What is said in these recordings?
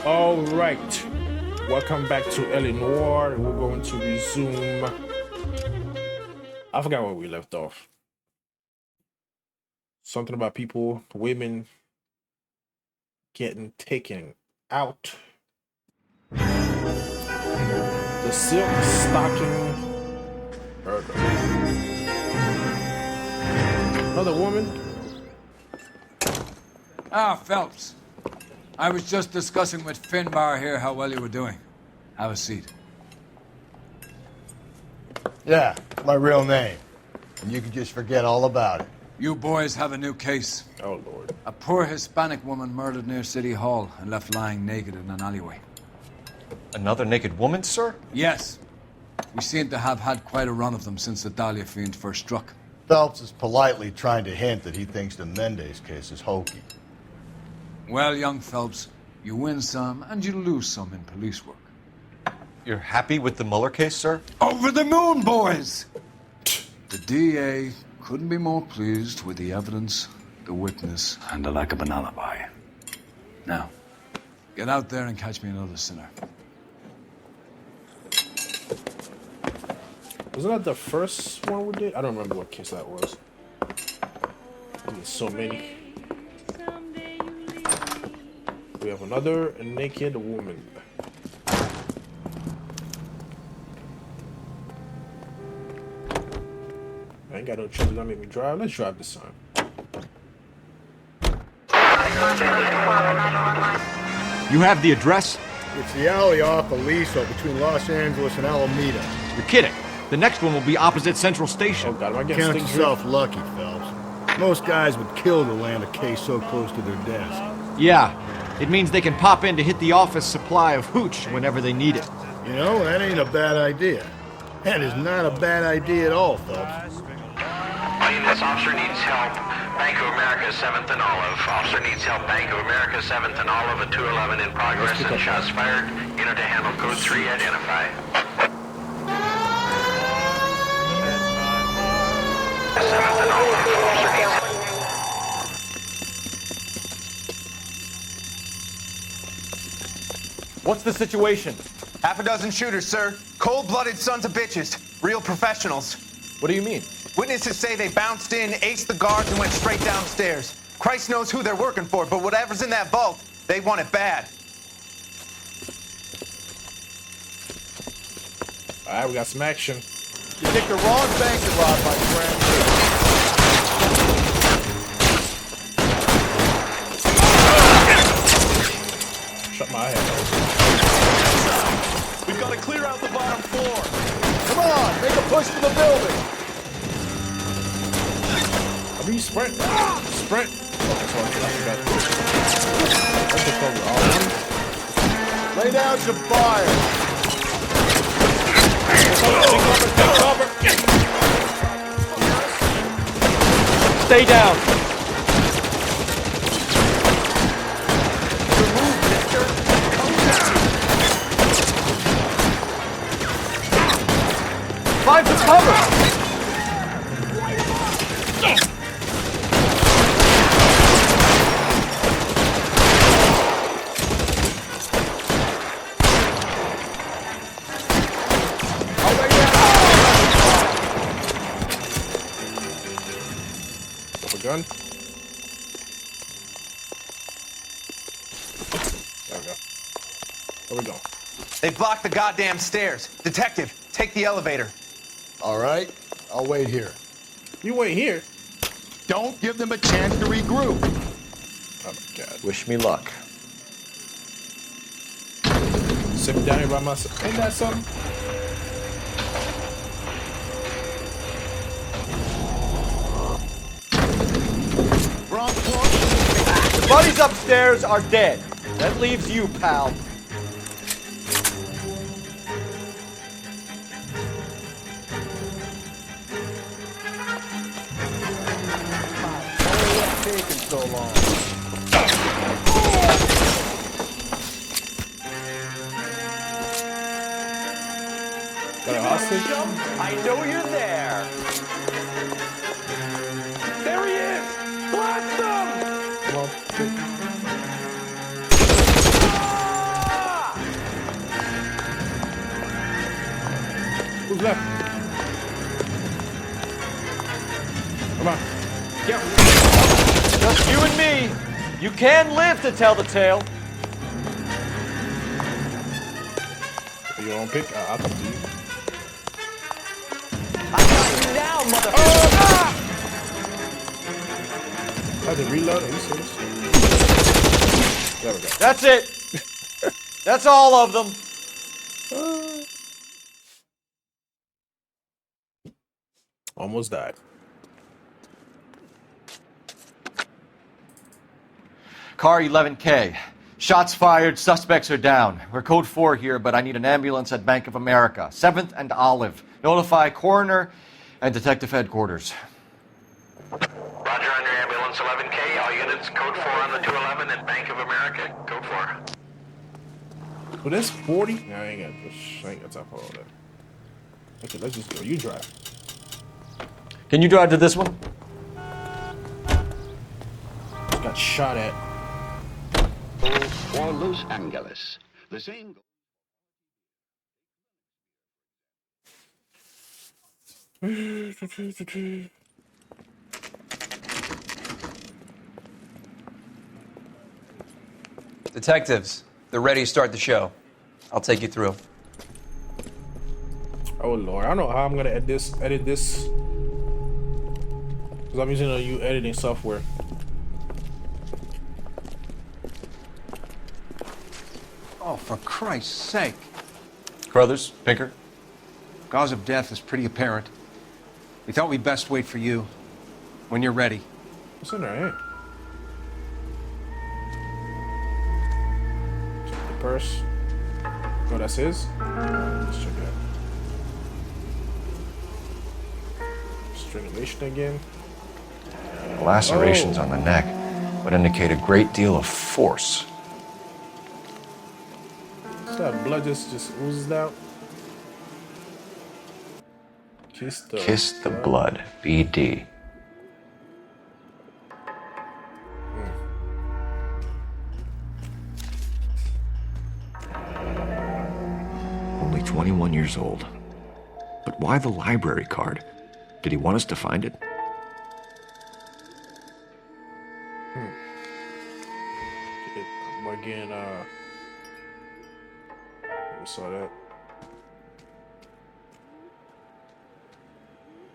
All right, welcome back to Noire. We're going to resume. I forgot where we left off. Something about people, women getting taken out. The silk stocking murder. Another woman. Ah, Phelps. I was just discussing with Finbar here how well you were doing. Have a seat. Yeah, my real name. And you can just forget all about it. You boys have a new case. Oh, Lord. A poor Hispanic woman murdered near City Hall and left lying naked in an alleyway. Another naked woman, sir? Yes. We seem to have had quite a run of them since the Dahlia fiend first struck. Phelps is politely trying to hint that he thinks the Mendez case is hokey. Well, young Phelps, you win some and you lose some in police work. You're happy with the Mueller case, sir? Over the moon, boys! The DA couldn't be more pleased with the evidence, the witness, and the lack of an alibi. Now, get out there and catch me another sinner. Wasn't that the first one we did? I don't remember what case that was. There's so many. We have another naked woman. I ain't got no children that make me drive. Let's drive this time. You have the address? It's the alley off Aliso between Los Angeles and Alameda. You're kidding. The next one will be opposite Central Oh Station. God, am I getting Count stick yourself lucky, Phelps. Most guys would kill to land a case so close to their desk. Yeah, it means they can pop in to hit the office supply of hooch whenever they need it. You know, that ain't a bad idea. That is not a bad idea at all, Phelps. This officer needs help. Bank of America, 7th and Olive. Officer needs help. Bank of America, 7th and Olive, a 211 in progress and shots fired. Enter to handle code 3, identify. 7th and Olive, officer needs help. What's the situation? Half a dozen shooters, sir. Cold-blooded sons of bitches. Real professionals. What do you mean? Witnesses say they bounced in, aced the guards, and went straight downstairs. Christ knows who they're working for, but whatever's in that vault, they want it bad. Alright, we got some action. You picked the wrong bank to rob, my friend. Shut my head. We've got to clear out the bottom floor. Come on, make a push for the building. Are we sprint? Sprint. Oh, sorry, I forgot. What's the cover? All of them? Lay down some fire. Take cover. Stay down. Find some cover. Gun. There we go. Where we go? They blocked the goddamn stairs. Detective, take the elevator. All right, I'll wait here. You wait here. Don't give them a chance to regroup. Oh my God. Wish me luck. Sitting down here by myself. Ain't that something? The buddies upstairs are dead. That leaves you, pal. Taking so long. Got a hostage? I know you're there. There he is! Blast him! Come on. left. Come on. Yep. Just you and me. You can live to tell the tale. You don't pick? I'll come to you. I got you now, motherfucker. I had to reload. Are you serious? There we go. That's it. That's all of them. Almost died. Car 11K. Shots fired, suspects are down. We're code 4 here, but I need an ambulance at Bank of America. 7th and Olive. Notify coroner and detective headquarters. Roger on your ambulance 11K. All units code 4 on the 211 and Bank of America. Code 4. Well, that's 40? Nah, I ain't got time for all that. Okay, let's just go. You drive. Can you drive to this one? Just got shot at. For Los Angeles, the same. Detectives, they're ready to start the show. I'll take you through. Oh Lord, I don't know how I'm gonna edit this. Because I'm using a new editing software. Oh, for Christ's sake. Crothers, Pinker. Cause of death is pretty apparent. We thought we'd best wait for you. When you're ready. What's in there, eh? Check the purse. Oh, that's his? Let's check that. Strangulation again. Lacerations on the neck would indicate a great deal of force. So that blood just oozes out. Kiss the blood. BD. Only 21 years old. But why the library card? Did he want us to find it? Again, we saw that.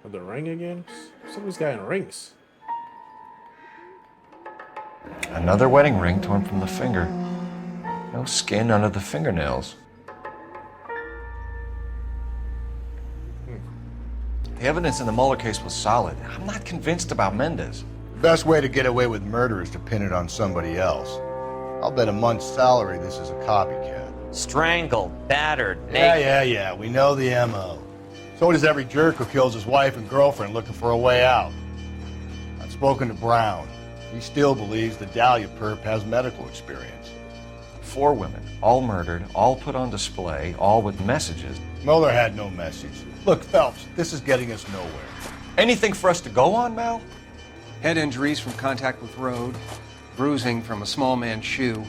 The ring again? Somebody's got rings. Another wedding ring torn from the finger. No skin under the fingernails. The evidence in the Mueller case was solid. I'm not convinced about Mendez. The best way to get away with murder is to pin it on somebody else. I'll bet a month's salary this is a copycat. Strangled, battered, naked. Yeah. We know the M.O. So does every jerk who kills his wife and girlfriend looking for a way out. I've spoken to Brown. He still believes the Dahlia perp has medical experience. 4 women, all murdered, all put on display, all with messages. Mueller had no message. Look, Phelps, this is getting us nowhere. Anything for us to go on, Mal? Head injuries from contact with road, bruising from a small man's shoe,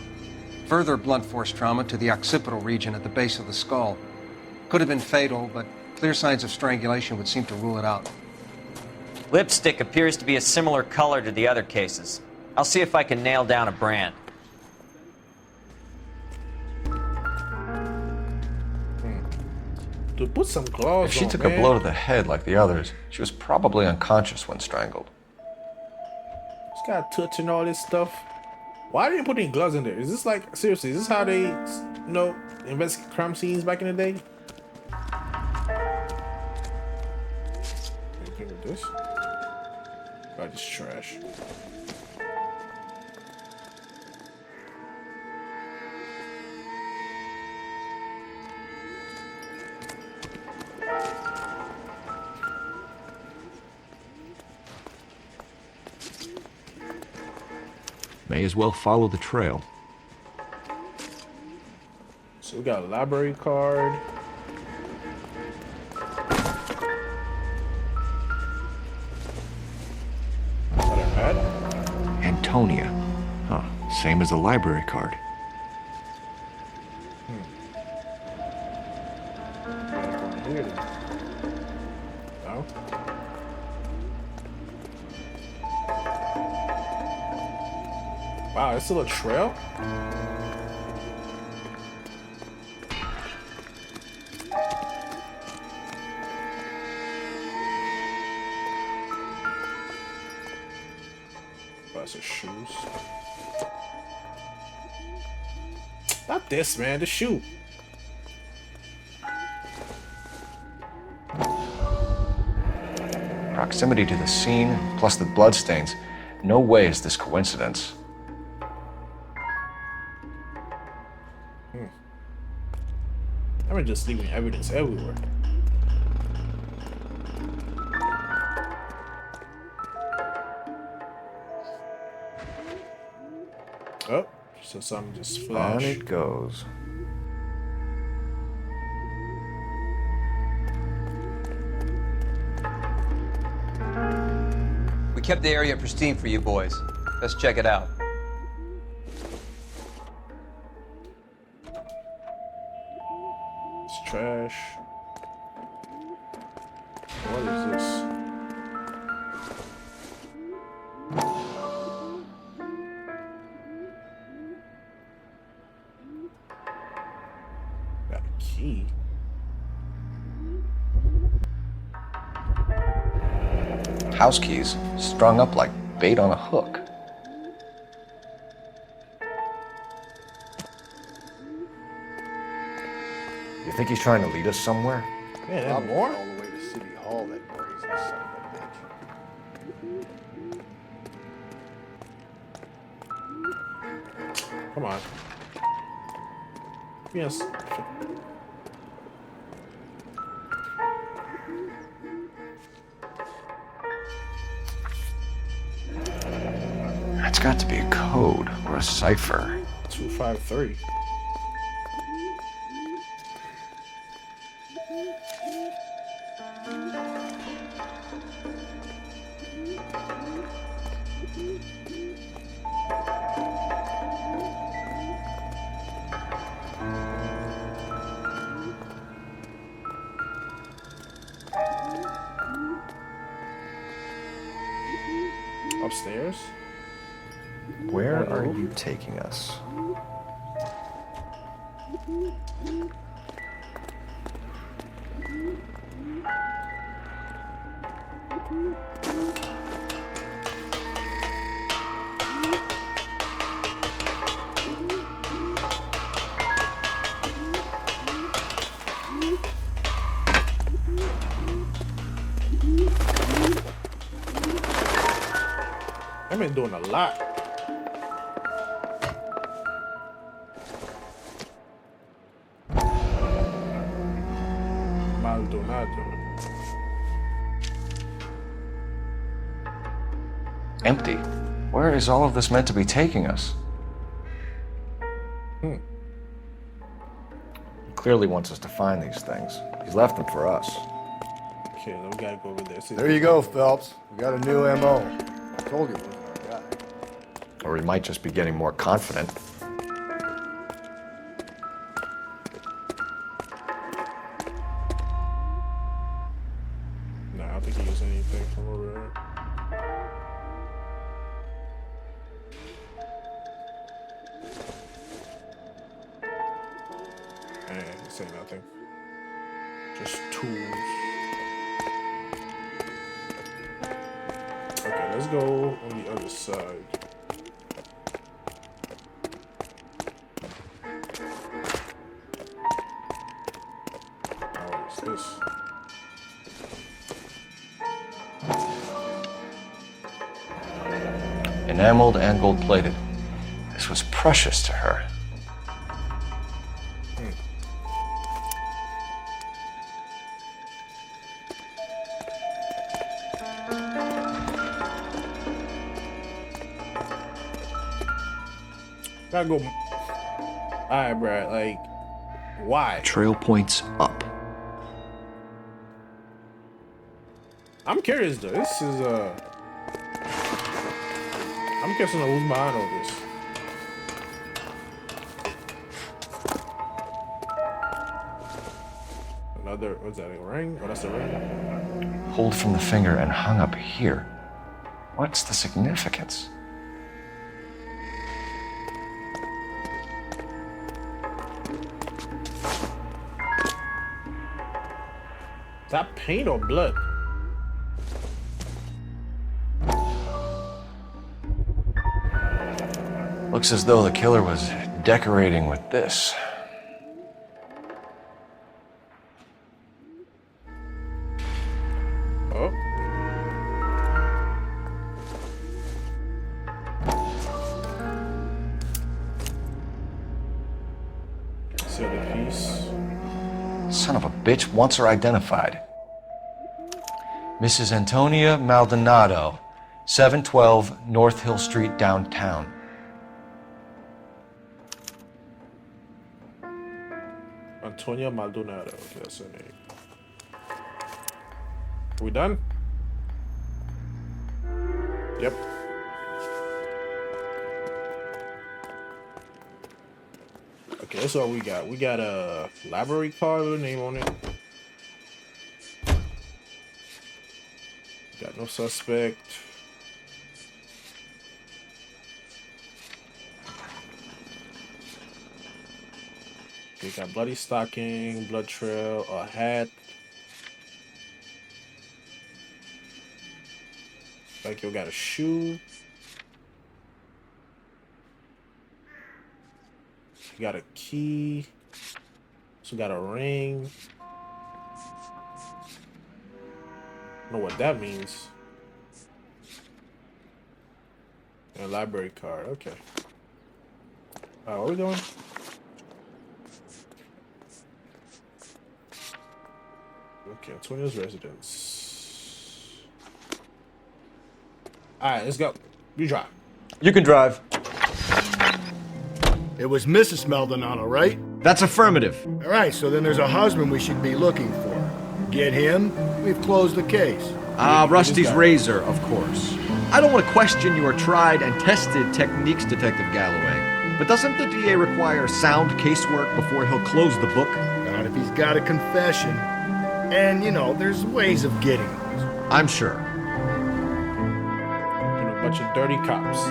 further blunt force trauma to the occipital region at the base of the skull. Could have been fatal, but clear signs of strangulation would seem to rule it out. Lipstick appears to be a similar color to the other cases. I'll see if I can nail down a brand. To put some claws If she took a blow to the head like the others, she was probably unconscious when strangled. It's got touch and all this stuff. Why didn't you put any gloves in there? Is this like, seriously, is this how they, investigate crime scenes back in the day? Anything with this? Oh, just trash. May as well follow the trail. So we got a library card. Antonia. Huh. Same as the library card. No. Wow, it's still a trail? Bunch of shoes. Not this, man. The shoe. Proximity to the scene, plus the bloodstains. No way is this coincidence. I'm just leaving evidence everywhere. Oh, so something just On flashed. it goes. We kept the area pristine for you boys. Let's check it out. It's trash. What is this? Got a key. House keys, strung up like bait on a hook. You think he's trying to lead us somewhere? Man, Probably that more? all the way to City Hall, that brazen son of a bitch. Come on. Yes. That's got to be a code or a cipher. 253. Upstairs? Where are you taking us? I've been doing a lot. Maldonado. Empty. Where is all of this meant to be taking us? He clearly wants us to find these things. He's left them for us. Okay, then we gotta go over there. See There you go, Phelps. We got a new M.O. I told you it wasn't our guy. Or he might just be getting more confident. No, I don't think he used anything from over there. And he said nothing. Just tools. Okay, let's go on the other side. What is this? Enameled and gold-plated. This was precious to her. Gotta go. Alright, bro. Like, why? Trail points up. I'm curious though. This is I'm curious to know who's behind all this. Another, what's that, a ring? Oh, that's a ring. Pulled from the finger and hung up here. What's the significance? Is that paint or blood? Looks as though the killer was decorating with this. Oh. See the piece. Son of a bitch wants her identified. Mrs. Antonia Maldonado, 712 North Hill Street, downtown. Antonia Maldonado. Okay, that's her name. We done? Yep. Okay, that's all we got. We got a library card with a name on it. Got no suspect. We got bloody stocking, blood trail, a hat. Like you got a shoe. You got a key. So got a ring. I don't know what that means. And a library card. Okay. Where are we going? Okay, Antonia's residence. Alright, let's go. You drive. You can drive. It was Mrs. Maldonado, right? That's affirmative. All right, so then there's a husband we should be looking for. Get him, we've closed the case. Rusty's razor, of course. I don't want to question your tried and tested techniques, Detective Galloway. But doesn't the DA require sound casework before he'll close the book? Not if he's got a confession. And, you know, there's ways of getting it. I'm sure. And a bunch of dirty cops.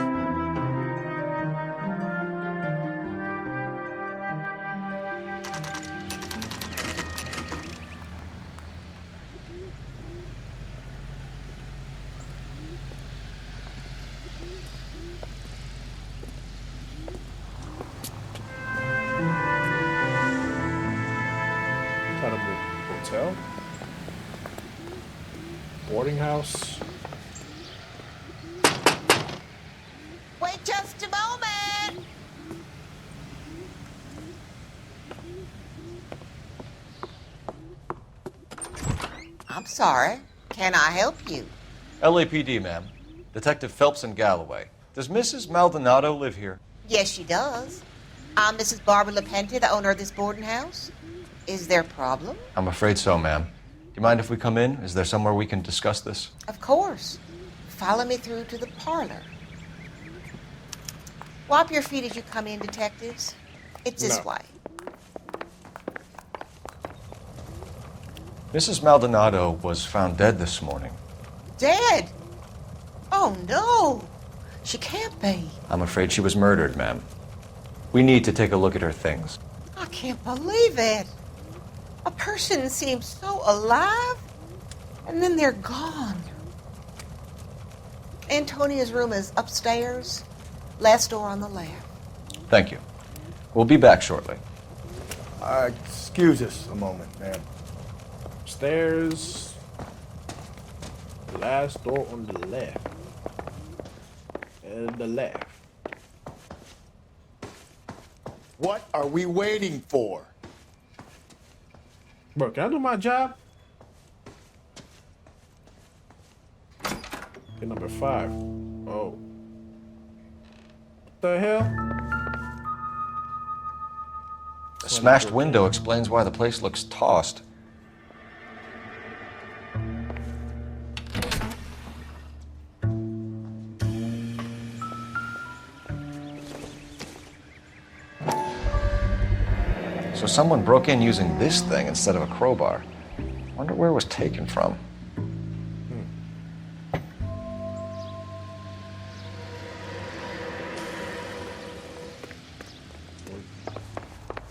Hotel? Boarding house? Wait just a moment! I'm sorry. Can I help you? LAPD, ma'am. Detective Phelps and Galloway. Does Mrs. Maldonado live here? Yes, she does. I'm Mrs. Barbara LaPenta, the owner of this boarding house. Is there a problem? I'm afraid so, ma'am. Do you mind if we come in? Is there somewhere we can discuss this? Of course. Follow me through to the parlor. Wipe your feet as you come in, detectives. It's this way. Mrs. Maldonado was found dead this morning. Dead? Oh, no. She can't be. I'm afraid she was murdered, ma'am. We need to take a look at her things. I can't believe it. A person seems so alive, and then they're gone. Antonia's room is upstairs, last door on the left. Thank you. We'll be back shortly. Excuse us a moment, ma'am. Stairs. Last door on the left. And the left. What are we waiting for? Bro, can I do my job? Okay, number 5. Oh. What the hell? A smashed window explains why the place looks tossed. So someone broke in using this thing instead of a crowbar. Wonder where it was taken from.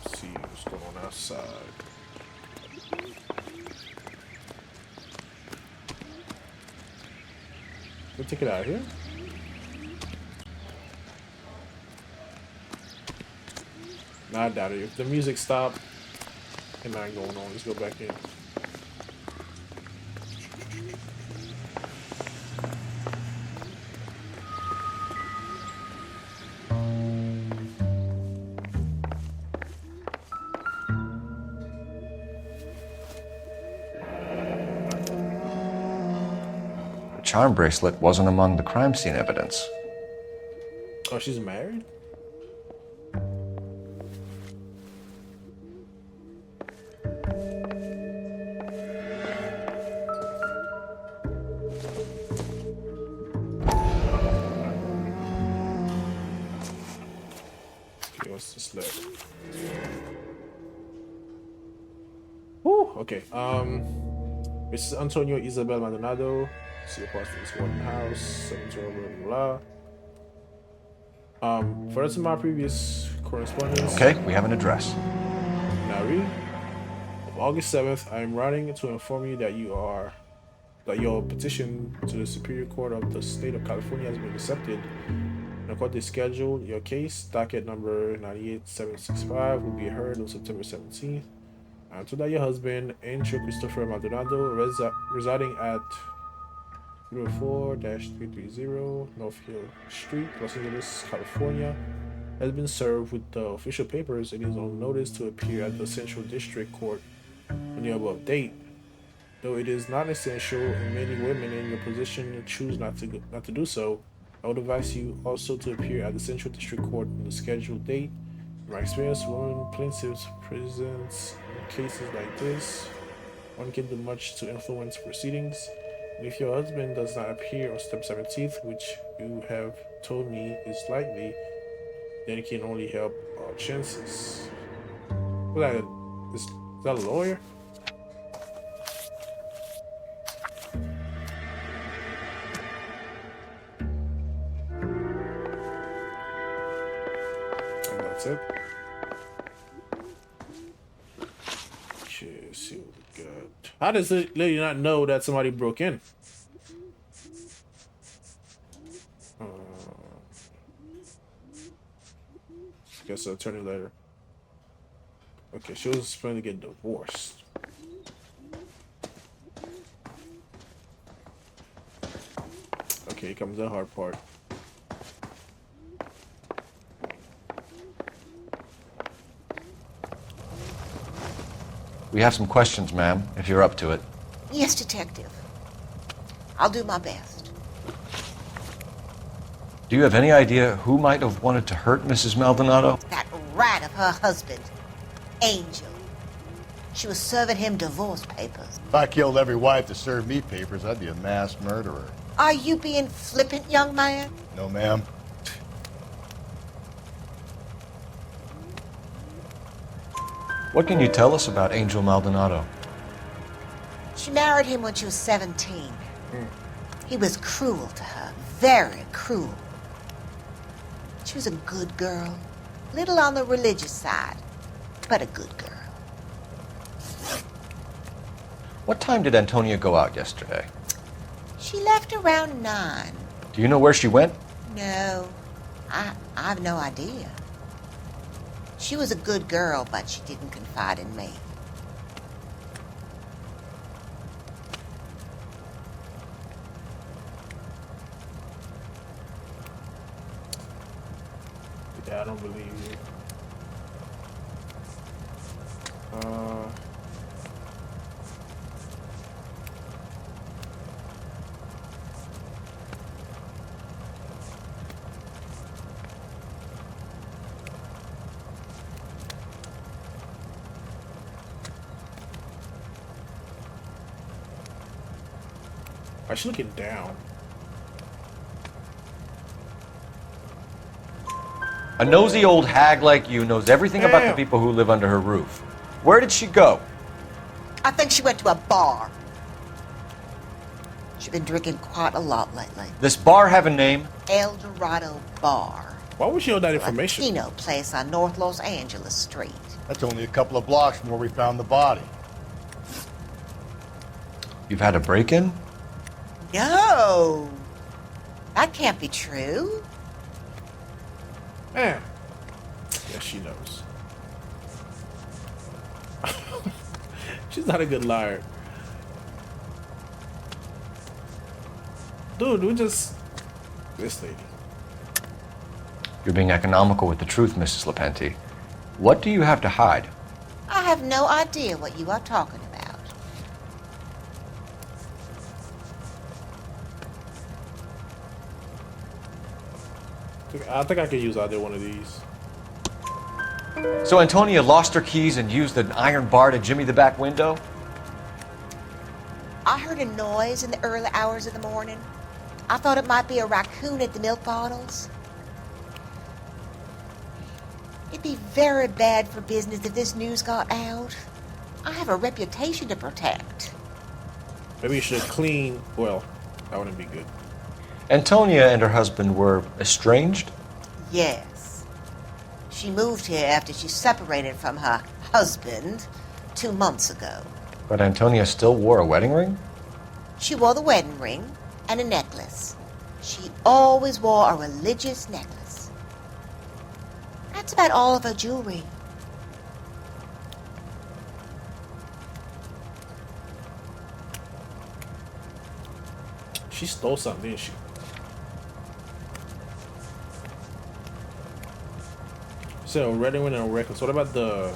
Let's see what's going on outside. We'll take it out here. Nah, I doubt it. If the music stopped, and nothing going on, let's go back in. The charm bracelet wasn't among the crime scene evidence. Oh, she's married? Okay, what's this letter? Whew, okay. Mrs. Antonio Isabel Maldonado. See Apostles Warden House, 712, blah, blah. Further to my previous correspondence. Okay, we have an address. Now read. Of August 7th, I am writing to inform you that your petition to the Superior Court of the State of California has been accepted. The court is scheduled. Your case, docket number 98765, will be heard on September 17th. To that your husband, Angel Christopher Maldonado, residing at 304-330 North Hill Street, Los Angeles, California, has been served with the official papers and is on notice to appear at the Central District Court on the above date. Though it is not essential, and many women in your position choose not to do so, I would advise you also to appear at the Central District Court on the scheduled date. In my experience, women plaintiffs presents in cases like this, one can do much to influence proceedings. And if your husband does not appear on September 17th, which you have told me is likely, then it can only help our chances. Is that a lawyer? And that's it. Okay, let's see what we got. How does the lady not know that somebody broke in? Guess I'll turn it later. Okay, she was trying to get divorced. Okay, here comes the hard part. We have some questions, ma'am, if you're up to it. Yes, Detective. I'll do my best. Do you have any idea who might have wanted to hurt Mrs. Maldonado? That rat of her husband, Angel. She was serving him divorce papers. If I killed every wife to serve me papers, I'd be a mass murderer. Are you being flippant, young man? No, ma'am. What can you tell us about Angel Maldonado? She married him when she was 17. He was cruel to her, very cruel. She was a good girl, little on the religious side, but a good girl. What time did Antonia go out yesterday? She left around 9. Do you know where she went? No, I have no idea. She was a good girl, but she didn't confide in me. Yeah, I don't believe you. Why is she looking down? A nosy old hag like you knows everything about the people who live under her roof. Where did she go? I think she went to a bar. She's been drinking quite a lot lately. This bar have a name? El Dorado Bar. Why would she know that information? Latino place on North Los Angeles Street. That's only a couple of blocks from where we found the body. You've had a break-in? No. That can't be true. Man. Yeah, she knows. She's not a good liar. Dude, we just... This lady. You're being economical with the truth, Mrs. Lepenti. What do you have to hide? I have no idea what you are talking about. I think I could use either one of these. So Antonia lost her keys and used an iron bar to jimmy the back window? I heard a noise in the early hours of the morning. I thought it might be a raccoon at the milk bottles. It'd be very bad for business if this news got out. I have a reputation to protect. Maybe you should clean... Well, that wouldn't be good. Antonia and her husband were estranged? Yes. She moved here after she separated from her husband 2 months ago. But Antonia still wore a wedding ring? She wore the wedding ring and a necklace. She always wore a religious necklace. That's about all of her jewelry. She stole something, didn't she? So, wedding ring and a necklace. What about the...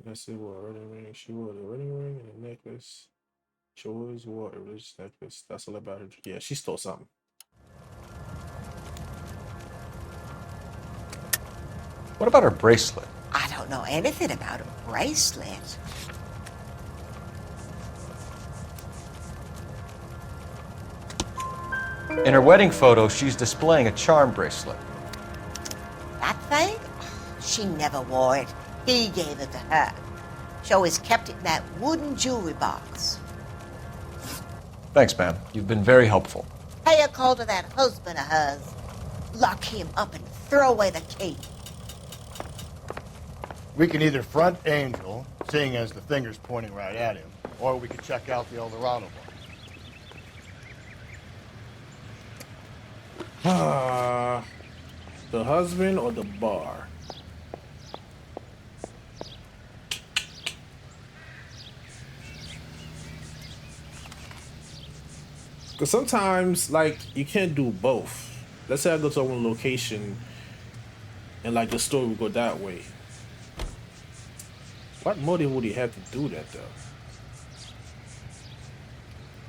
Let's see what wedding ring. She wore the wedding ring and a necklace. She always wore a religious necklace. That's all about her. Yeah, she stole something. What about her bracelet? I don't know anything about a bracelet. In her wedding photo, she's displaying a charm bracelet. That thing? She never wore it. He gave it to her. She always kept it in that wooden jewelry box. Thanks, ma'am. You've been very helpful. Pay a call to that husband of hers. Lock him up and throw away the key. We can either front Angel, seeing as the finger's pointing right at him, or we could check out the El Dorado bar. The husband or the bar? Because sometimes, like, you can't do both. Let's say I go to one location and, like, the story would go that way. What motive would he have to do that,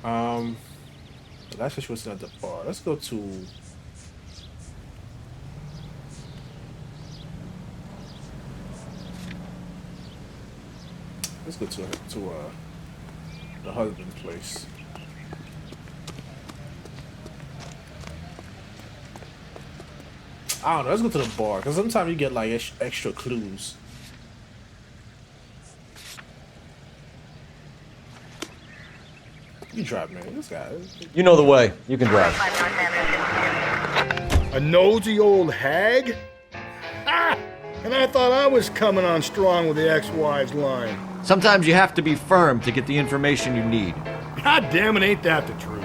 though? That's what she was at the bar. Let's go to... Let's go to the husband place. I don't know. Let's go to the bar because sometimes you get like extra clues. You drive, man. This guy. You know the way. You can drive. A nosy old hag? Ah! And I thought I was coming on strong with the ex-wives line. Sometimes you have to be firm to get the information you need. God damn it, ain't that the truth?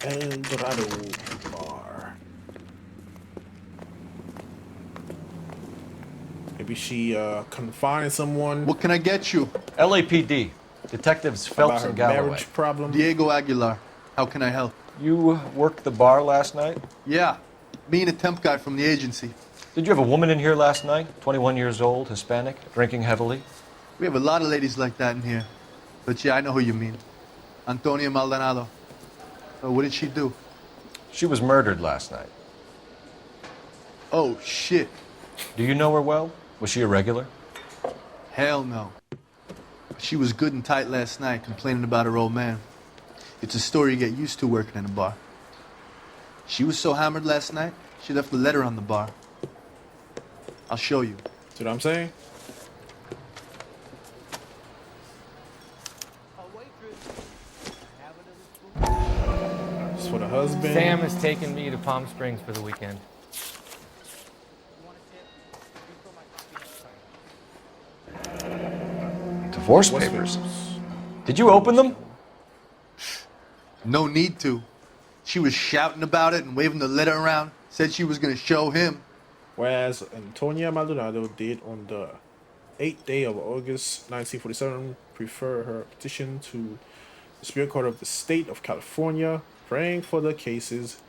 El Dorado bar. Maybe she confined someone. What can I get you? LAPD. Detectives Phelps and Galloway. Marriage problem. Diego Aguilar. How can I help? You worked the bar last night? Yeah. Me and a temp guy from the agency. Did you have a woman in here last night? 21 years old, Hispanic, drinking heavily? We have a lot of ladies like that in here. But yeah, I know who you mean. Antonia Maldonado. What did she do? She was murdered last night. Oh, shit. Do you know her well? Was she a regular? Hell no. She was good and tight last night, complaining about her old man. It's a story you get used to working in a bar. She was so hammered last night, she left a letter on the bar. I'll show you. See what I'm saying? It's for the husband. Sam has taken me to Palm Springs for the weekend. Divorce papers. Did you open them? No need to. She was shouting about it and waving the letter around. Said she was going to show him. Whereas Antonia Maldonado did on the 8th day of August 1947 prefer her petition to the Superior Court of the State of California, praying for the cases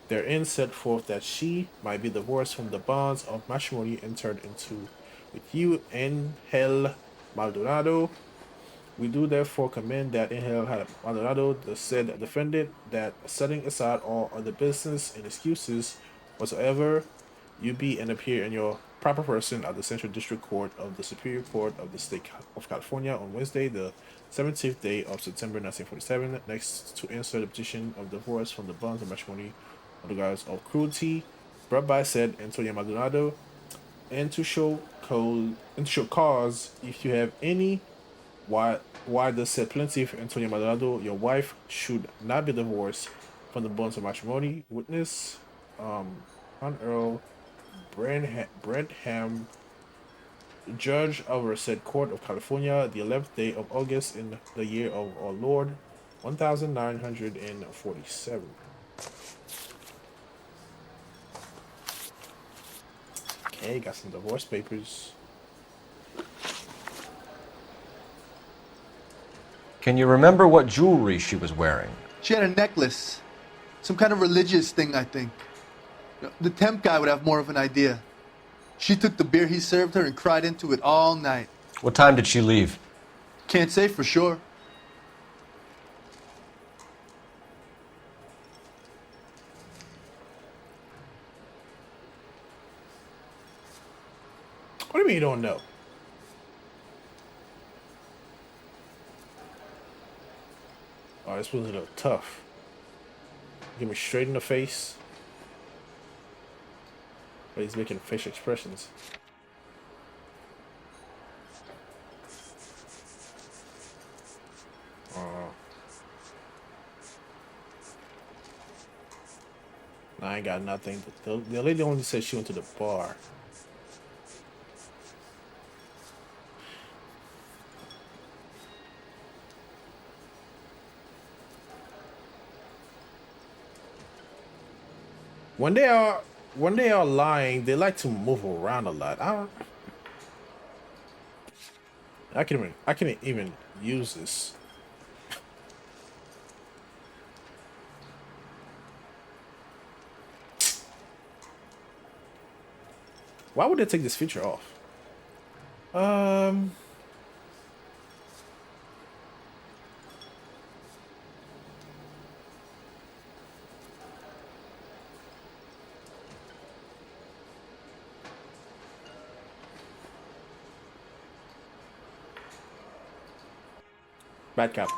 therein set forth that she might be divorced from the bonds of matrimony entered into with you, Angel Maldonado. We do therefore commend that Angel Maldonado, the said defendant, that setting aside all other business and excuses whatsoever, you be and appear in your proper person at the Central District Court of the Superior Court of the State of California on Wednesday, the 17th day of September 1947, next to answer the petition of divorce from the bonds of matrimony on the grounds of cruelty brought by said Antonia Maldonado, and to show cause, if you have any, why the said plaintiff Antonia Maldonado, your wife, should not be divorced from the bonds of matrimony. Witness, Hunt Earl Brentham, judge of our said court of California, the 11th day of August in the year of our Lord, 1947. Okay, got some divorce papers. Can you remember what jewelry she was wearing? She had a necklace. Some kind of religious thing, I think. The temp guy would have more of an idea. She took the beer he served her and cried into it all night. What time did she leave? Can't say for sure. What do you mean you don't know? Oh, this was a little tough. Give me straight in the face. But he's making facial expressions. No, I ain't got nothing. The lady only said she went to the bar. When they are lying, they like to move around a lot. I can't even use this. Why would they take this feature off? Bad cop.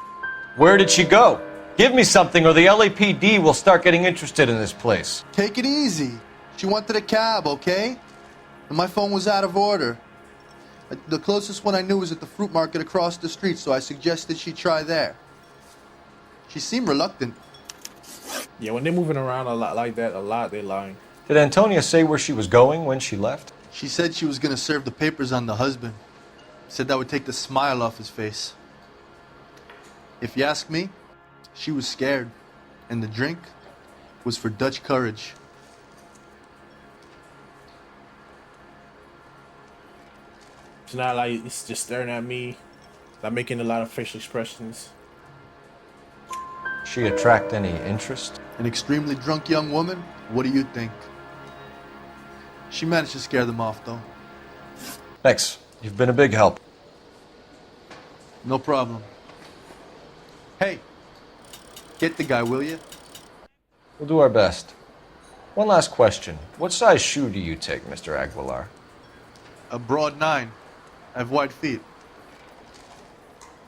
Where did she go? Give me something or the LAPD will start getting interested in this place. Take it easy. She wanted a cab, okay? And my phone was out of order. The closest one I knew was at the fruit market across the street, so I suggested she try there. She seemed reluctant. Yeah, when they're moving around a lot like that, they're lying. Did Antonia say where she was going when she left? She said she was going to serve the papers on the husband. Said that would take the smile off his face. If you ask me, she was scared. And the drink was for Dutch courage. It's not like it's just staring at me. Not making a lot of facial expressions. She attract any interest? An extremely drunk young woman? What do you think? She managed to scare them off, though. Thanks. You've been a big help. No problem. Hey, get the guy, will you? We'll do our best. One last question. What size shoe do you take, Mr. Aguilar? A broad 9. I have wide feet.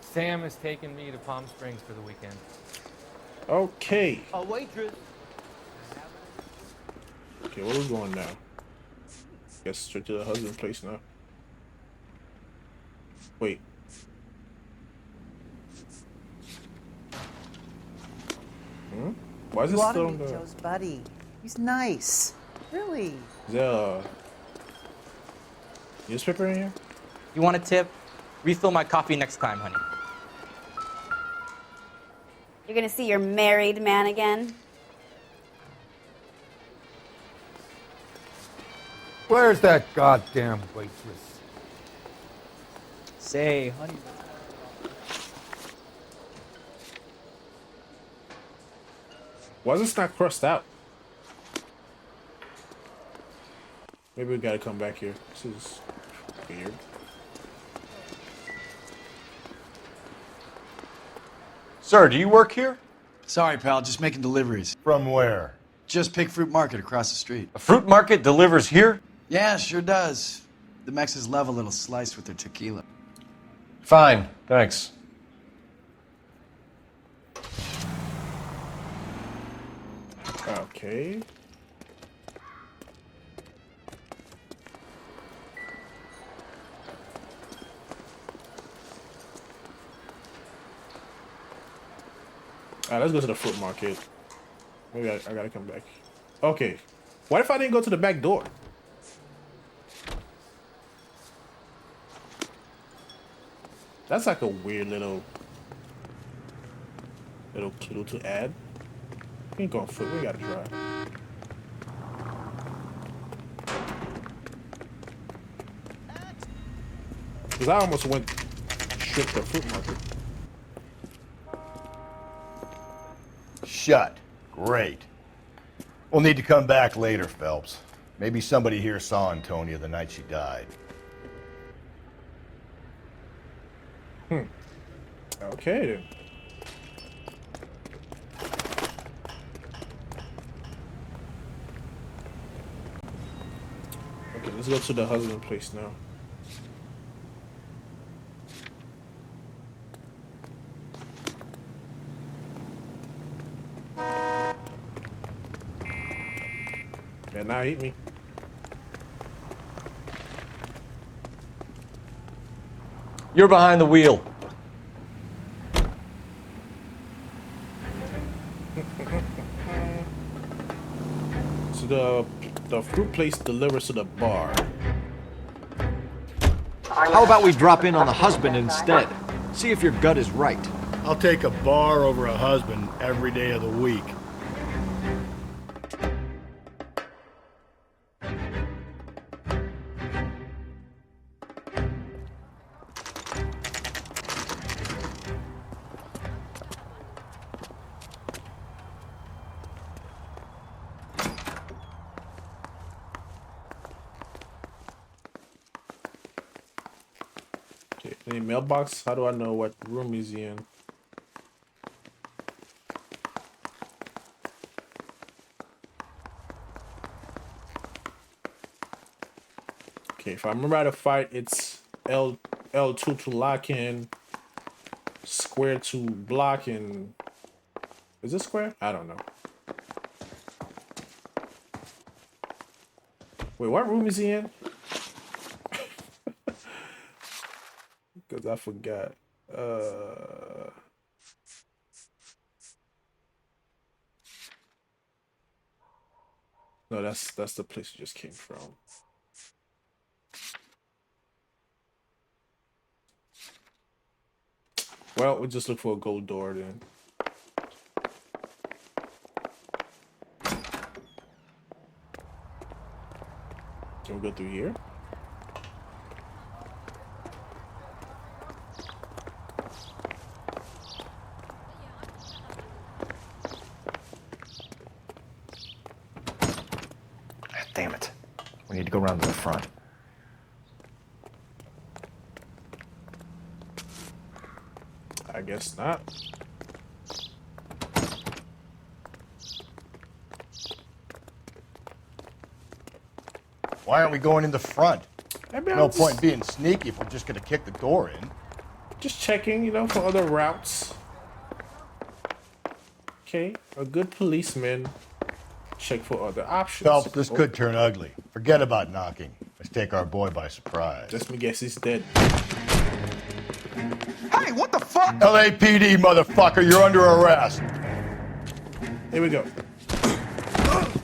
Sam has taken me to Palm Springs for the weekend. Okay. A waitress. Okay, where we going now? Guess straight to the husband's place now. Wait. Hmm? Why is You this ought still to on meet the... Joe's buddy. He's nice. Really. Is there a newspaper in here? You want a tip? Refill my coffee next time, honey. You're gonna see your married man again? Where's that goddamn waitress? Say, honey. Why is this not crossed out? Maybe we gotta come back here. This is weird. Sir, do you work here? Sorry, pal, just making deliveries. From where? Just Pig Fruit Market across the street. A fruit market delivers here? Yeah, sure does. The Mexes love a little slice with their tequila. Fine, thanks. Okay. Alright, let's go to the fruit market. Maybe I gotta come back. Okay. What if I didn't go to the back door? That's like a weird little clue to add. We ain't going foot, we gotta drive. Cause I almost went straight to the fruit market. Shut. Great. We'll need to come back later, Phelps. Maybe somebody here saw Antonia the night she died. Okay then. Okay, let's go to the husband place now. Yeah, now eat me. You're behind the wheel. So the fruit place delivers to the bar. How about we drop in on the husband instead? See if your gut is right. I'll take a bar over a husband every day of the week. Okay, any mailbox? How do I know what room is he in? Okay, if I remember how to fight, it's L2 to lock in, square to block, and is it square? I don't know. Wait, what room is he in? Because I forgot. No, that's the place you just came from. Well, we'll just look for a gold door then. Can we go through here? Damn it. We need to go around to the front. I guess not. Why aren't we going in the front? Maybe No I'm point in just, being sneaky if we're just gonna kick the door in. just checking, you know, for other routes. Okay, a good policeman check for other options. Phelps, this could turn ugly. Forget about knocking. Let's take our boy by surprise. Just me guess he's dead. Hey, what the fuck? LAPD, motherfucker, you're under arrest. Here we go.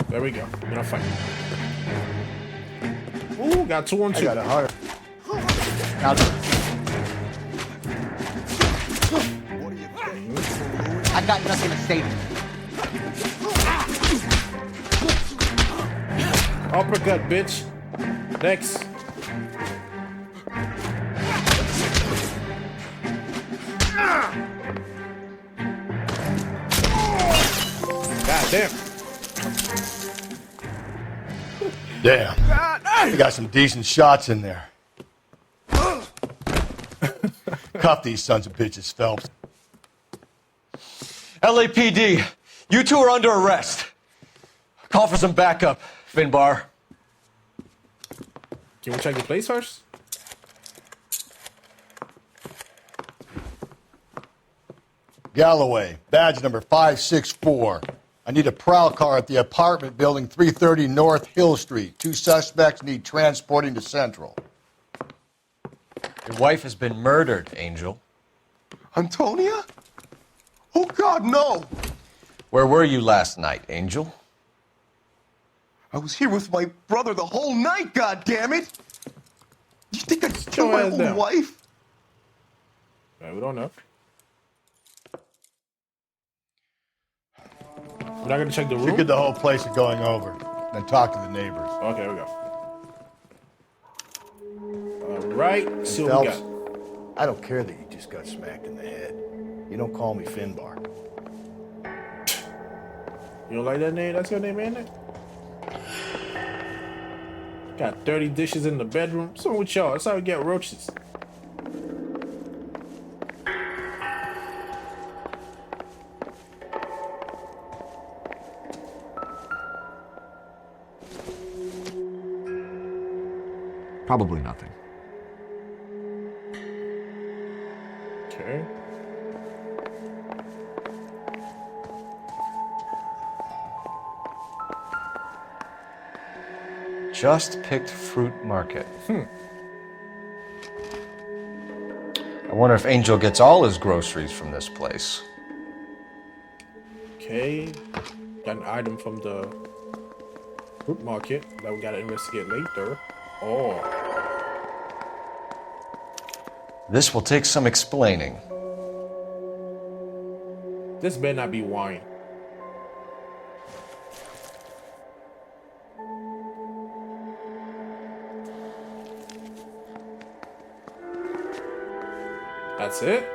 There we go. We're gonna fight. Ooh, got 2 on 2. I got a heart. I got nothing to say to you. Uppercut, bitch. Next. God damn. Damn. We got some decent shots in there. Cuff these sons of bitches, Phelps. LAPD, you two are under arrest. Call for some backup, Finbar. Can we check the place first? Galloway, badge number 564. I need a prowl car at the apartment building 330 North Hill Street. 2 suspects need transporting to Central. Your wife has been murdered, Angel. Antonia? Oh, God, no! Where were you last night, Angel? I was here with my brother the whole night, God damn it! You think I'd kill my own wife? We don't know. We're not gonna check the room? Secret the whole place are going over. Then talk to the neighbors. Okay, here we go. Alright, see what we got. I don't care that you just got smacked in the head. You don't call me Finbar. You don't like that name? That's your name, ain't it? Got 30 dishes in the bedroom. What's wrong with y'all? That's how we get roaches. Probably nothing. Okay. Just picked fruit market. I wonder if Angel gets all his groceries from this place. Okay. Got an item from the fruit market that we gotta investigate later. Oh. This will take some explaining. This better not be wine. That's it?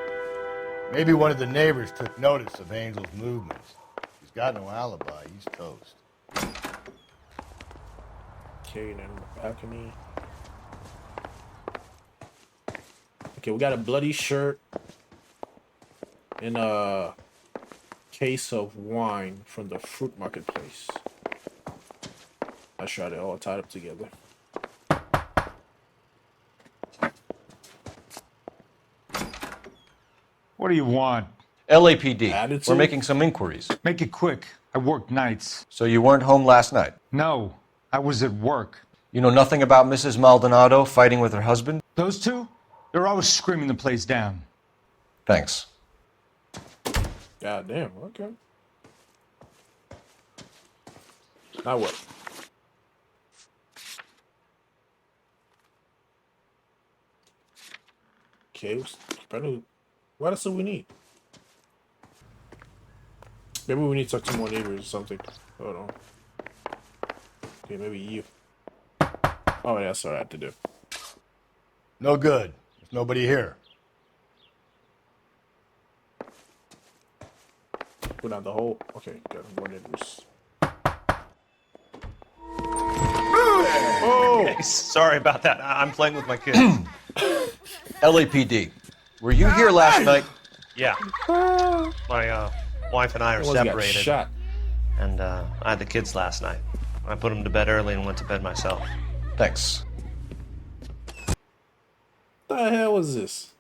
Maybe one of the neighbors took notice of Angel's movements. He's got no alibi. He's toast. Okay, then balcony. Okay, we got a bloody shirt and a case of wine from the fruit marketplace. I shot it all tied up together. What do you want? LAPD. Attitude? We're making some inquiries. Make it quick. I work nights. So you weren't home last night? No, I was at work. You know nothing about Mrs. Maldonado fighting with her husband? Those two? They're always screaming the place down. Thanks. God damn, okay. Now what? Okay, what else do we need? Maybe we need to talk to more neighbors or something. Hold on. Okay, maybe you. Oh, yeah, that's what I have to do. No good. There's nobody here. Put out the hole. Okay, got more neighbors. Oh! Hey, sorry about that. I'm playing with my kids. LAPD. Were you here last night? Yeah. My wife and I are separated. Shot. And I had the kids last night. I put them to bed early and went to bed myself. Thanks. What the hell was this?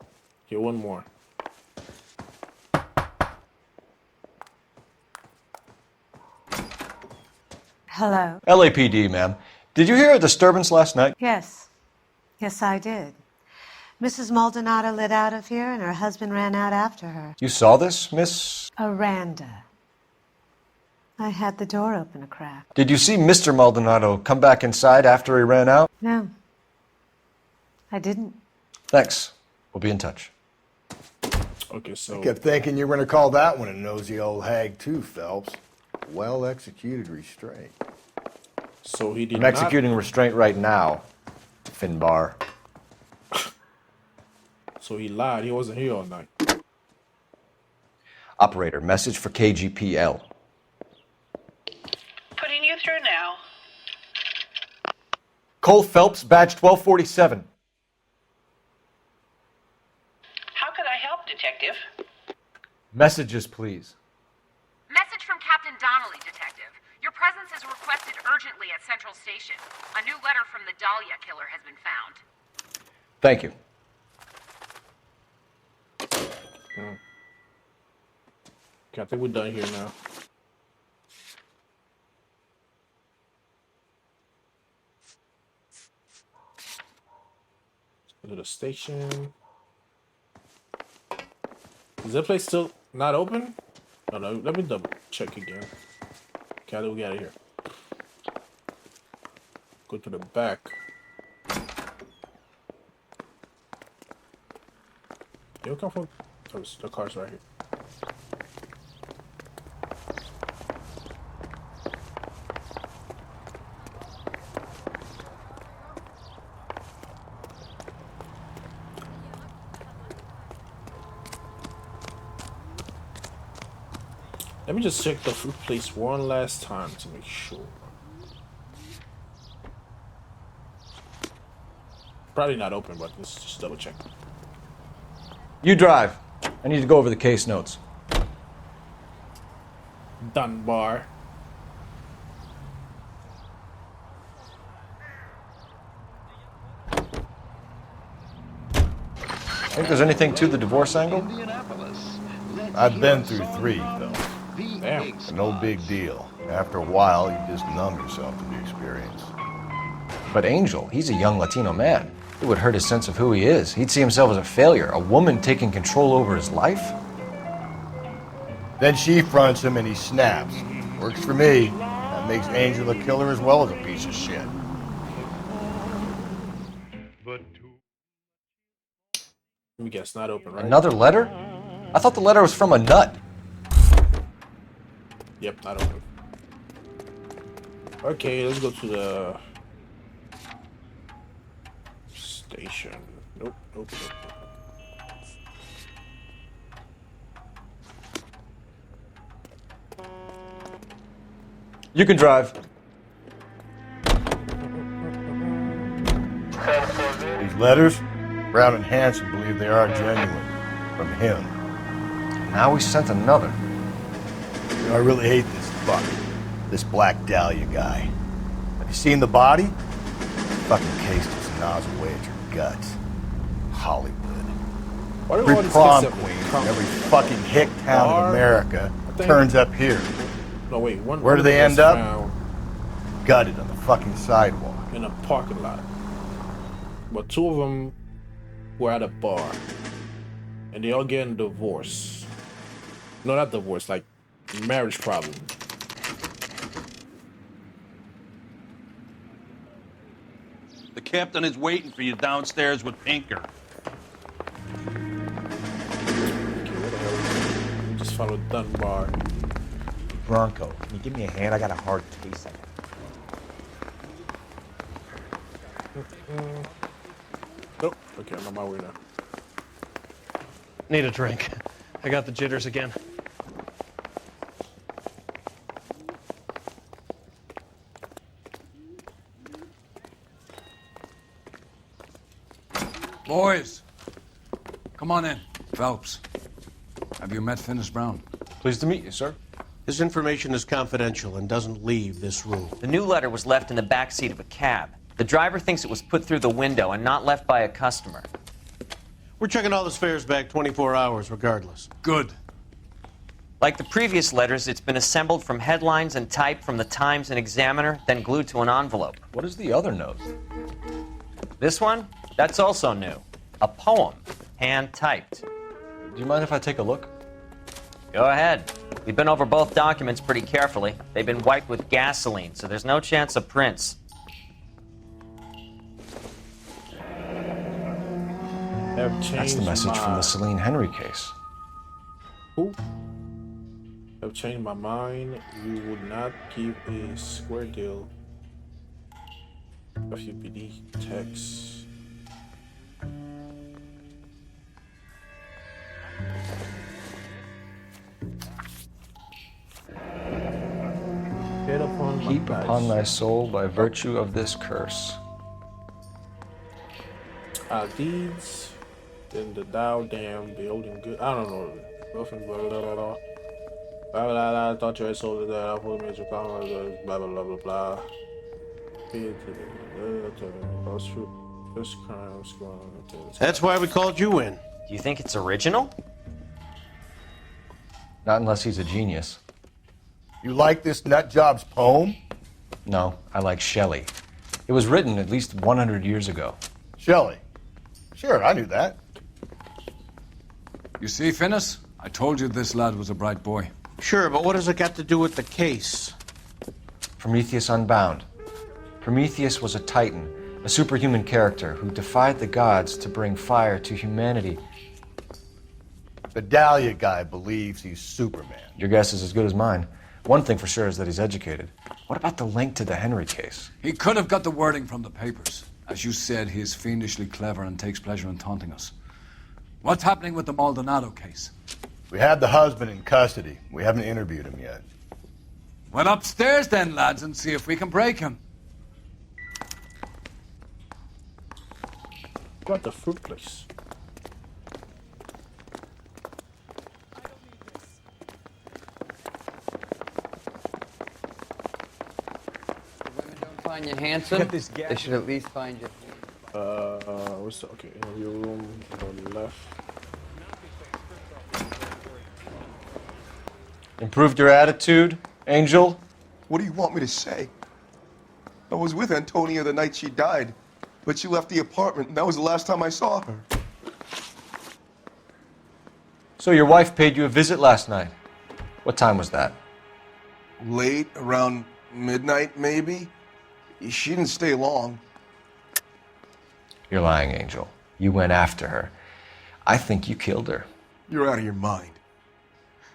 Here, one more. Hello. LAPD, ma'am. Did you hear a disturbance last night? Yes. Yes, I did. Mrs. Maldonado lit out of here, and her husband ran out after her. You saw this, Miss? Aranda. I had the door open a crack. Did you see Mr. Maldonado come back inside after he ran out? No. I didn't. Thanks. We'll be in touch. Okay, so... I kept thinking you were going to call that one a nosy old hag too, Phelps. Well-executed restraint. So he did I'm not... executing restraint right now, Finbar. So he lied. He wasn't here all night. Operator, message for KGPL. Putting you through now. Cole Phelps, badge 1247. How could I help, Detective? Messages, please. Message from Captain Donnelly, Detective. Your presence is requested urgently at Central Station. A new letter from the Dahlia killer has been found. Thank you. Okay, I think we're done here now. Let's go to the station. Is that place still not open? Oh, no, let me double check again. Okay, how do we get out of here? Go to the back. You'll come from the car's right here. Let me just check the food place one last time to make sure. Probably not open, but let's just double check. You drive. I need to go over the case notes. Dunbar. Think there's anything to the divorce angle? I've been through 3, though. Damn. No big deal. After a while, you just numb yourself to the experience. But Angel, he's a young Latino man. It would hurt his sense of who he is. He'd see himself as a failure, a woman taking control over his life. Then she fronts him and he snaps. Works for me. That makes Angel a killer as well as a piece of shit. Let me guess, not open, right? Another letter? I thought the letter was from a nut. Yep, not open. Okay, let's go to the station. Nope, nope, nope. You can drive. These letters, Brown and Hanson believe they are genuine. From him. Now we sent another. You know, I really hate this fuck. This Black Dahlia guy. Have you seen the body? Fucking cased his nozzle away at your guts. Hollywood. Every prom queen in every fucking hick town in America turns up here. No, wait. Where do they end up? Gutted on the fucking sidewalk. In a parking lot. But 2 of them were at a bar. And they all getting divorced. No, not divorce, like marriage problem. The captain is waiting for you downstairs with Pinker. Okay, what the hell is that? Just follow Dunbar. Bronco, can you give me a hand? I got a hard case. Nope. Okay, I'm on my way now. Need a drink. I got the jitters again. Boys, come on in. Phelps, have you met Finis Brown? Pleased to meet you, sir. This information is confidential and doesn't leave this room. The new letter was left in the back seat of a cab. The driver thinks it was put through the window and not left by a customer. We're checking all his fares back 24 hours regardless. Good. Like the previous letters, it's been assembled from headlines and typed from the Times and Examiner, then glued to an envelope. What is the other note? This one? That's also new. A poem, hand-typed. Do you mind if I take a look? Go ahead. We've been over both documents pretty carefully. They've been wiped with gasoline, so there's no chance of prints. That's the message from the Celine Henry case. Who? Have changed my mind. You would not give a square deal. FUPD text. Keep upon thy soul by virtue of this curse. Deeds. Then the Dow Dam building good. I don't know. Nothing. Blah blah blah blah. Blah blah blah. Thought you had sold that. I put major comment. Blah blah blah blah blah. This crimes going. That's why we called you in. Do you think it's original? Not unless he's a genius. You like this nutjob's poem? No, I like Shelley. It was written at least 100 years ago. Shelley? Sure, I knew that. You see, Finnis? I told you this lad was a bright boy. Sure, but what has it got to do with the case? Prometheus Unbound. Prometheus was a titan, a superhuman character who defied the gods to bring fire to humanity. The Dahlia guy believes he's Superman. Your guess is as good as mine. One thing for sure is that he's educated. What about the link to the Henry case? He could have got the wording from the papers. As you said, he is fiendishly clever and takes pleasure in taunting us. What's happening with the Maldonado case? We have the husband in custody. We haven't interviewed him yet. Well, upstairs then, lads, and see if we can break him. What the fruit place? Find you handsome. They should at least find you. What's the, okay? Interview room on the left. Improved your attitude, Angel? What do you want me to say? I was with Antonia the night she died, but she left the apartment, and that was the last time I saw her. So your wife paid you a visit last night. What time was that? Late, around midnight, maybe. She didn't stay long. You're lying, Angel. You went after her. I think you killed her. You're out of your mind.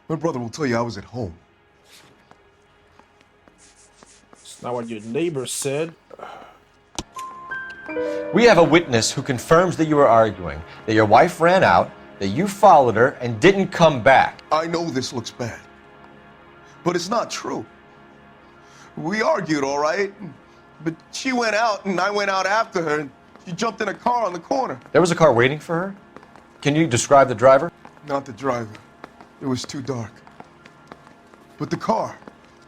My brother will tell you I was at home. It's not what your neighbor said. We have a witness who confirms that you were arguing, that your wife ran out, that you followed her and didn't come back. I know this looks bad, but it's not true. We argued, all right, but she went out and I went out after her and she jumped in a car on the corner. There was a car waiting for her? Can you describe the driver? Not the driver. It was too dark. But the car,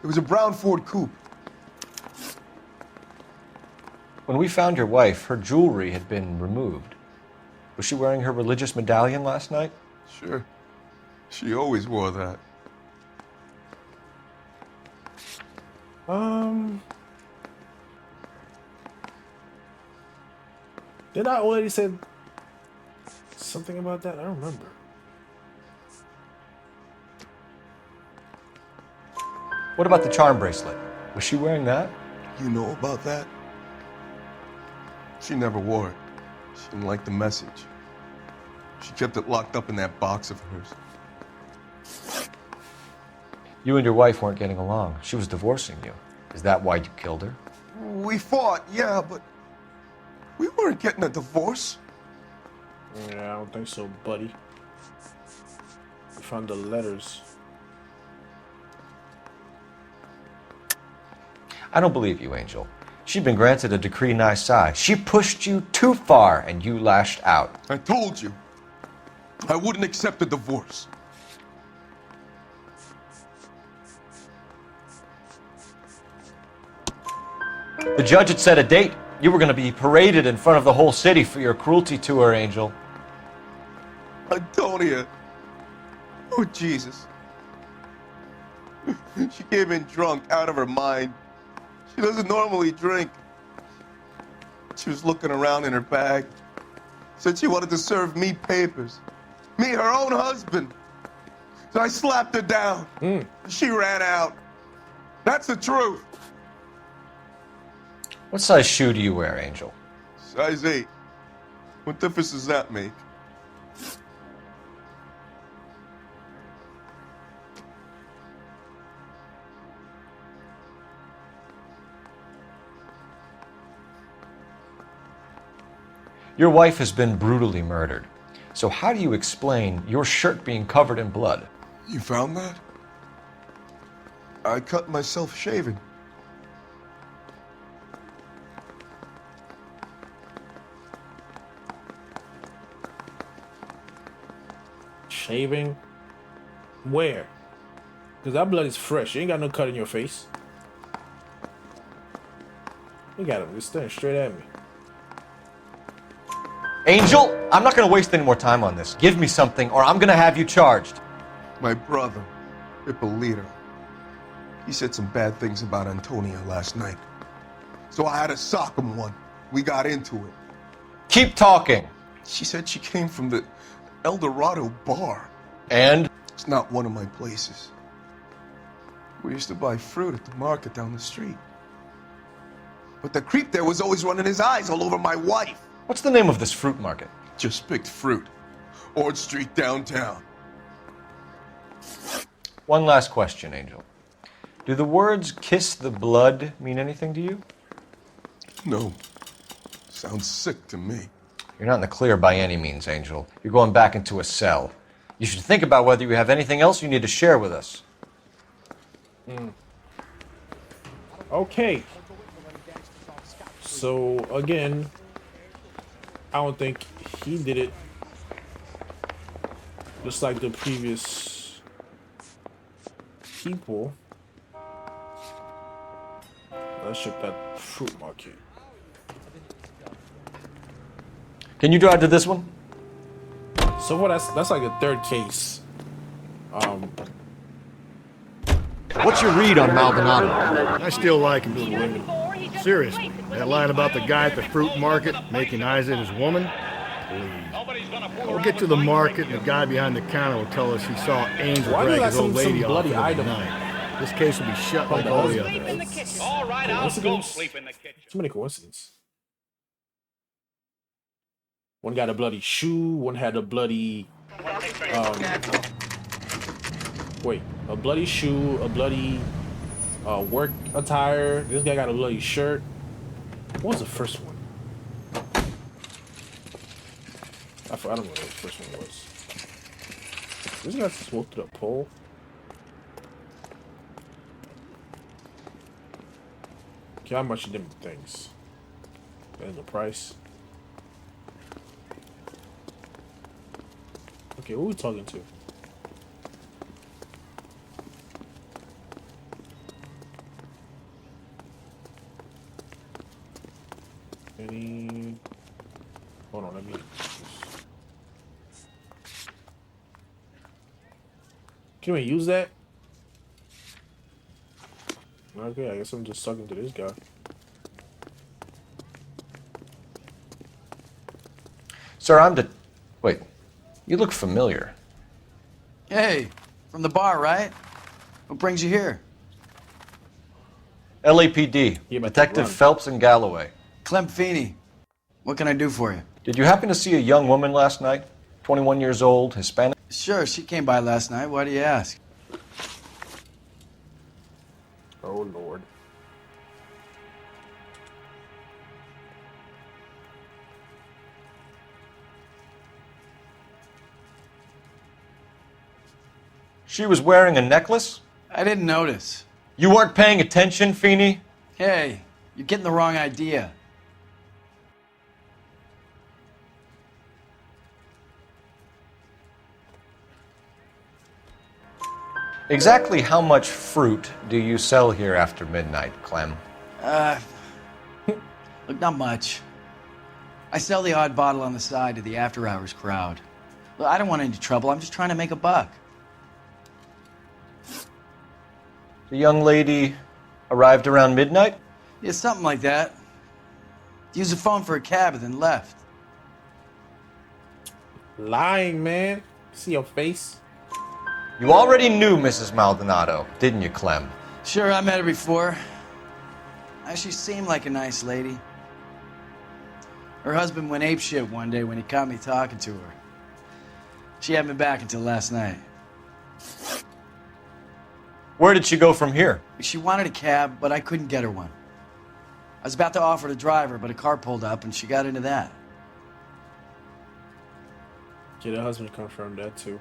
it was a brown Ford coupe. When we found your wife, her jewelry had been removed. Was she wearing her religious medallion last night? Sure. She always wore that. Did I already said something about that? I don't remember. What about the charm bracelet? Was she wearing that? You know about that? She never wore it. She didn't like the message. She kept it locked up in that box of hers. You and your wife weren't getting along. She was divorcing you. Is that why you killed her? We fought, yeah, but we weren't getting a divorce. Yeah, I don't think so, buddy. We found the letters. I don't believe you, Angel. She'd been granted a decree nisi. She pushed you too far and you lashed out. I told you. I wouldn't accept a divorce. The judge had set a date. You were going to be paraded in front of the whole city for your cruelty to her, Angel. Antonia. Oh, Jesus. She came in drunk, out of her mind. She doesn't normally drink. She was looking around in her bag. Said she wanted to serve me papers. Me, her own husband. So I slapped her down. She ran out. That's the truth. What size shoe do you wear, Angel? Size 8. What difference does that make? Your wife has been brutally murdered. So how do you explain your shirt being covered in blood? You found that? I cut myself shaving. Shaving? Where? Because that blood is fresh. You ain't got no cut in your face. You got him. He's staring straight at me. Angel, I'm not going to waste any more time on this. Give me something or I'm going to have you charged. My brother, Ippolito, he said some bad things about Antonia last night. So I had to sock him one. We got into it. Keep talking. She said she came from the El Dorado bar. And? It's not one of my places. We used to buy fruit at the market down the street. But the creep there was always running his eyes all over my wife. What's the name of this fruit market? Just picked fruit. Ord Street downtown. One last question, Angel. Do the words kiss the blood mean anything to you? No. Sounds sick to me. You're not in the clear by any means, Angel. You're going back into a cell. You should think about whether you have anything else you need to share with us. Okay. So, again, I don't think he did it. Just like the previous people. Let's check that fruit market. Can you drive to this one? So what? That's like a third case. What's your read on Maldonado? I still like him. Seriously, that line about the guy at the fruit market making eyes at his woman? Please. We'll get to the market and the guy behind the counter will tell us he saw Angel drag his old lady off into the night. This case will be shut like all the others. All right, I'll go sleep in the kitchen. Too many coincidences. One got a bloody shoe. One had a bloody. Wait, a bloody shoe, a bloody work attire. This guy got a bloody shirt. What was the first one? I don't know what the first one was. This guy smoked through a pole. Okay, how much are them things? And the price. Okay, who are we talking to? Any... Hold on, let me... Can we use that? Okay, I guess I'm just talking to this guy. Sir, Wait. You look familiar. Hey, from the bar, right? What brings you here? LAPD. Detective Phelps and Galloway. Clem Feeney. What can I do for you? Did you happen to see a young woman last night? 21 years old, Hispanic? Sure, she came by last night. Why do you ask? Oh, Lord. She was wearing a necklace? I didn't notice. You weren't paying attention, Feeney? Hey, you're getting the wrong idea. Exactly how much fruit do you sell here after midnight, Clem? Look, not much. I sell the odd bottle on the side to the after-hours crowd. Look, I don't want any trouble. I'm just trying to make a buck. The young lady arrived around midnight? Yeah, something like that. Used the phone for a cab and then left. Lying, man. See your face? You already knew Mrs. Maldonado, didn't you, Clem? Sure, I met her before. She seemed like a nice lady. Her husband went apeshit one day when he caught me talking to her. She had me back until last night. Where did she go from here? She wanted a cab, but I couldn't get her one. I was about to offer to drive her, but a car pulled up and she got into that. Yeah, the husband confirmed that too.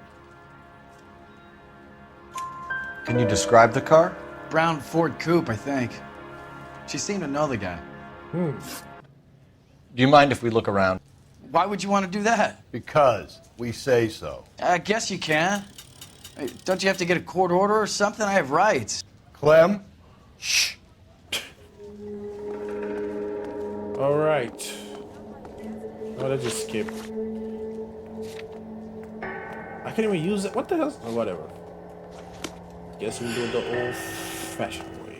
Can you describe the car? Brown Ford Coupe, I think. She seemed to know the guy. Do you mind if we look around? Why would you want to do that? Because we say so. I guess you can. Hey, don't you have to get a court order or something? I have rights. Clem? Shh. All right. Oh, that just skipped. I can't even use it. What the hell? Oh, whatever. Guess we do it the old-fashioned way.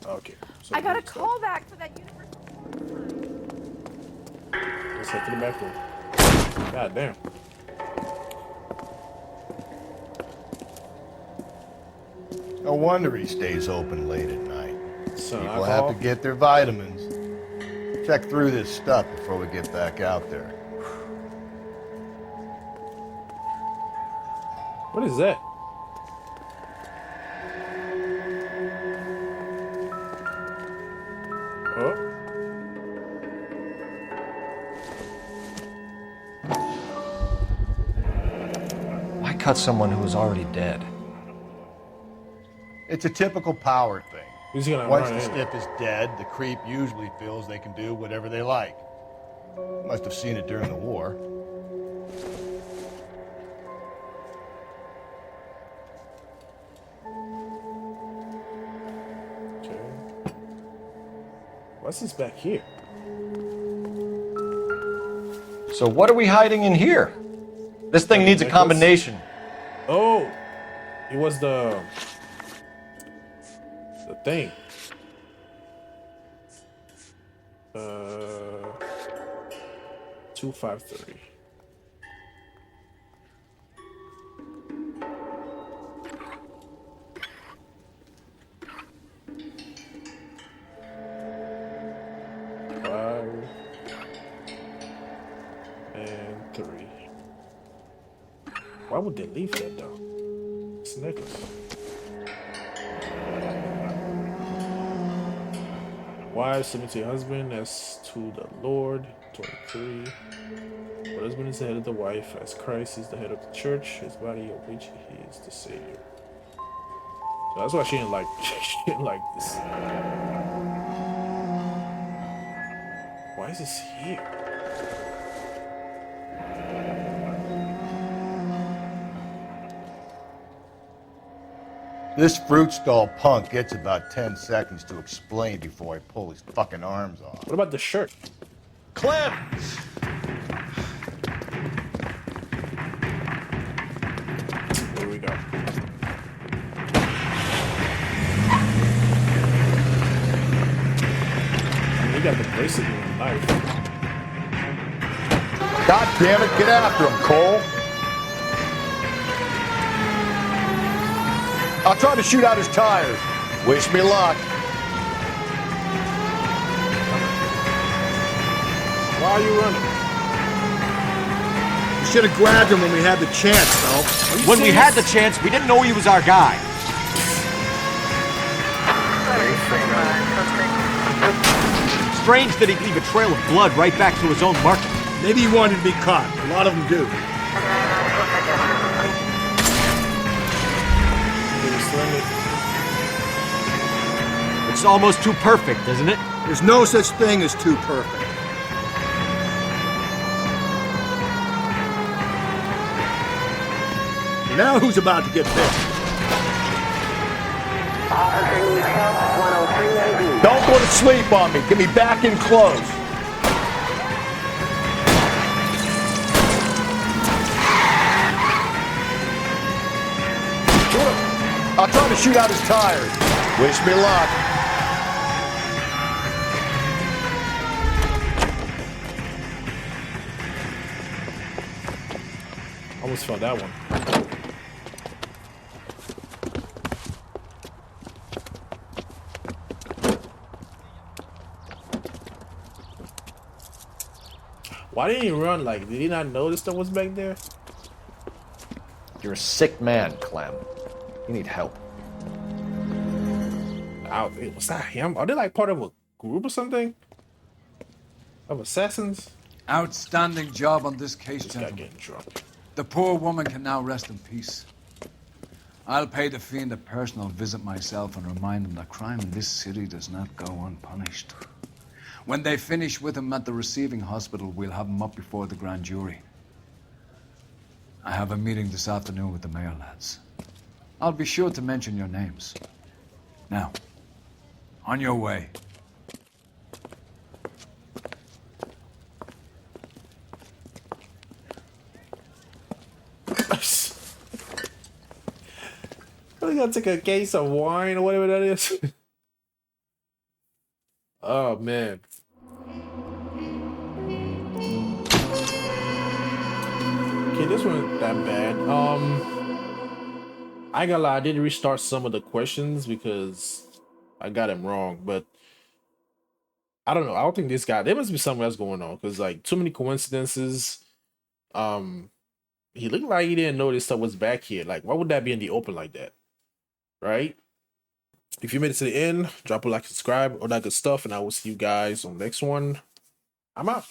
Okay. So I got a call back for that universal. Let's head to the back room. God damn. No wonder he stays open late at night. So People have to get their vitamins. Check through this stuff before we get back out there. What is that? Oh. Why cut someone who was already dead? It's a typical power thing. Who's gonna Once run the in? stiff is dead, the creep usually feels they can do whatever they like. Must have seen it during the war. Okay. What's this back here? So what are we hiding in here? This thing needs a combination. Oh, it was the thing. 253. Five and 3. Why would they leave that though? It's a necklace. Wives submit to your husband as to the Lord. 23. The husband is the head of the wife, as Christ is the head of the church, his body of which he is the Savior. So that's why she didn't like she didn't like this. Why is this here? This fruit stall punk gets about 10 seconds to explain before I pull his fucking arms off. What about the shirt? Clem! Here we go. We got the bracelet and the knife. God damn it, get after him, Cole! I'll try to shoot out his tires. Wish me luck. Why are you running? You should have grabbed him when we had the chance, though. When we had the chance, we didn't know he was our guy. Strange that he'd leave a trail of blood right back to his own market. Maybe he wanted to be caught. A lot of them do. It's almost too perfect, isn't it? There's no such thing as too perfect. Now who's about to get bit? Officer needs help, 103. Don't go to sleep on me. Get me back in close. I'll try to shoot out his tires. Wish me luck. Almost found that one. Why didn't he run? Like, did he not notice that was back there? You're a sick man, Clem. You need help. Was that him? Are they like part of a group or something? Of assassins? Outstanding job on this case, This guy gentlemen. getting drunk. The poor woman can now rest in peace. I'll pay the fiend a personal visit myself and remind him that crime in this city does not go unpunished. When they finish with him at the receiving hospital, we'll have him up before the grand jury. I have a meeting this afternoon with the mayor lads. I'll be sure to mention your names. Now, on your way. Really gotta take a case of wine or whatever that is. Oh man. Okay, this wasn't that bad. I ain't gonna lie, I did restart some of the questions because I got him wrong, but I don't know. I don't think this guy, there must be something else going on because like too many coincidences. He looked like he didn't know this stuff was back here. Like, why would that be in the open like that? Right? If you made it to the end, drop a like, subscribe, all that good stuff, and I will see you guys on the next one. I'm out.